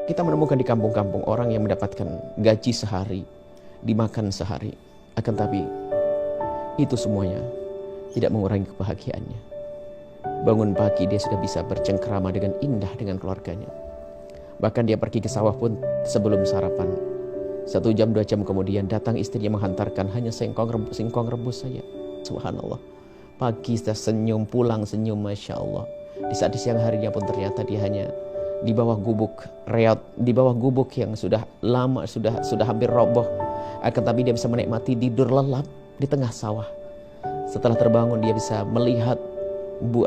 Kita menemukan di kampung-kampung orang yang mendapatkan gaji sehari, dimakan sehari. Akan tapi itu semuanya tidak mengurangi kebahagiaannya. Bangun pagi dia sudah bisa bercengkrama dengan indah dengan keluarganya. Bahkan dia pergi ke sawah pun sebelum sarapan. 1 jam 2 jam kemudian datang istrinya menghantarkan hanya singkong rebus saja. Subhanallah. Pagi sudah senyum, pulang senyum, Masya Allah. Di saat di siang harinya pun ternyata dia hanya di bawah gubuk reot, di bawah gubuk yang sudah lama, sudah hampir roboh. Akan tapi dia bisa menikmati tidur lelap di tengah sawah. Setelah terbangun dia bisa melihat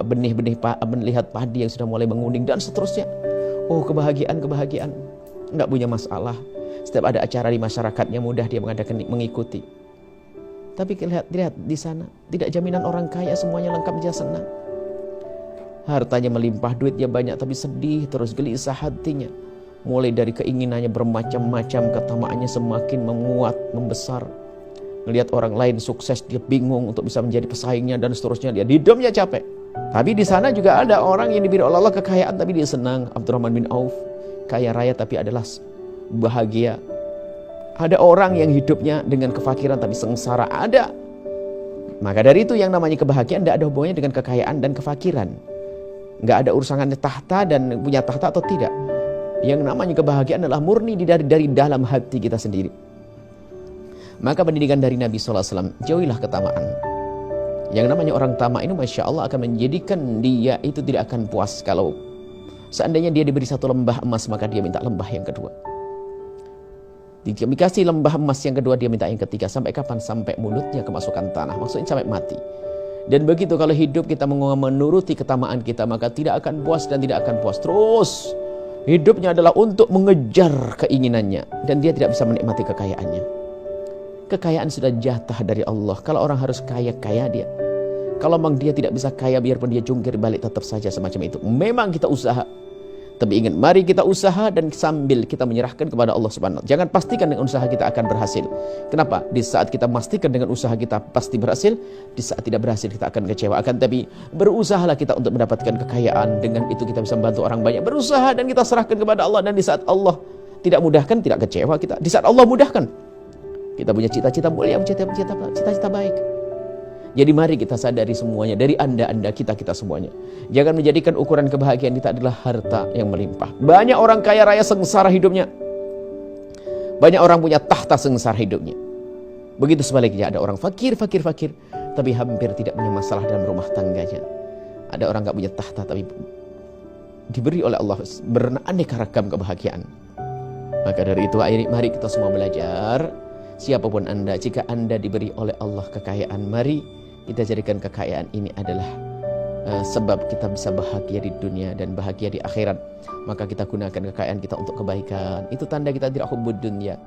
benih-benih, melihat padi yang sudah mulai menguning dan seterusnya. Oh, kebahagiaan, nggak punya masalah. Setiap ada acara di masyarakatnya mudah dia mengikuti. Tapi lihat di sana, tidak jaminan orang kaya semuanya lengkap dia senang. Hartanya melimpah, duitnya banyak, tapi sedih terus, gelisah hatinya. Mulai dari keinginannya bermacam-macam, ketamaannya semakin menguat, membesar. Melihat orang lain sukses, dia bingung untuk bisa menjadi pesaingnya dan seterusnya. Dia hidupnya capek. Tapi di sana juga ada orang yang diberi oleh Allah kekayaan, tapi dia senang. Abdurrahman bin Auf, kaya raya tapi adalah bahagia. Ada orang yang hidupnya dengan kefakiran tapi sengsara, ada. Maka dari itu yang namanya kebahagiaan tidak ada hubungannya dengan kekayaan dan kefakiran. Nggak ada urusannya tahta dan punya tahta atau tidak. Yang namanya kebahagiaan adalah murni dari dalam hati kita sendiri. Maka pendidikan dari Nabi SAW, jauhilah ketamaan. Yang namanya orang tamak ini Masya Allah akan menjadikan dia itu tidak akan puas. Kalau seandainya dia diberi 1 lembah emas, maka dia minta lembah yang kedua. Dikasih lembah emas yang kedua, dia minta yang ketiga. Sampai kapan? Sampai mulutnya kemasukan tanah. Maksudnya sampai mati. Dan begitu kalau hidup kita menuruti ketamaan kita, maka tidak akan puas dan tidak akan puas. Terus hidupnya adalah untuk mengejar keinginannya. Dan dia tidak bisa menikmati kekayaannya. Kekayaan sudah jatah dari Allah. Kalau orang harus kaya dia. Kalau memang dia tidak bisa kaya, biarpun dia jungkir balik tetap saja semacam itu. Memang kita usaha. Tapi ingat, mari kita usaha dan sambil kita menyerahkan kepada Allah Subhanahu wa Ta'ala. Jangan pastikan dengan usaha kita akan berhasil. Kenapa? Di saat kita pastikan dengan usaha kita pasti berhasil, di saat tidak berhasil kita akan kecewa. Akan tapi berusahalah kita untuk mendapatkan kekayaan. Dengan itu kita bisa membantu orang banyak. Berusaha dan kita serahkan kepada Allah. Dan di saat Allah tidak mudahkan, tidak kecewa kita. Di saat Allah mudahkan, kita punya cita-cita mulia, cita-cita baik. Jadi mari kita sadari semuanya, dari anda, kita semuanya. Jangan menjadikan ukuran kebahagiaan kita adalah harta yang melimpah. Banyak orang kaya raya sengsara hidupnya. Banyak orang punya tahta sengsara hidupnya. Begitu sebaliknya, ada orang fakir, tapi hampir tidak punya masalah dalam rumah tangganya. Ada orang gak punya tahta, tapi diberi oleh Allah beraneka ragam kebahagiaan. Maka dari itu, mari kita semua belajar. Siapapun anda, jika anda diberi oleh Allah kekayaan, mari kita jadikan kekayaan ini adalah sebab kita bisa bahagia di dunia dan bahagia di akhirat. Maka kita gunakan kekayaan kita untuk kebaikan. Itu tanda kita tidak hubbud dunya.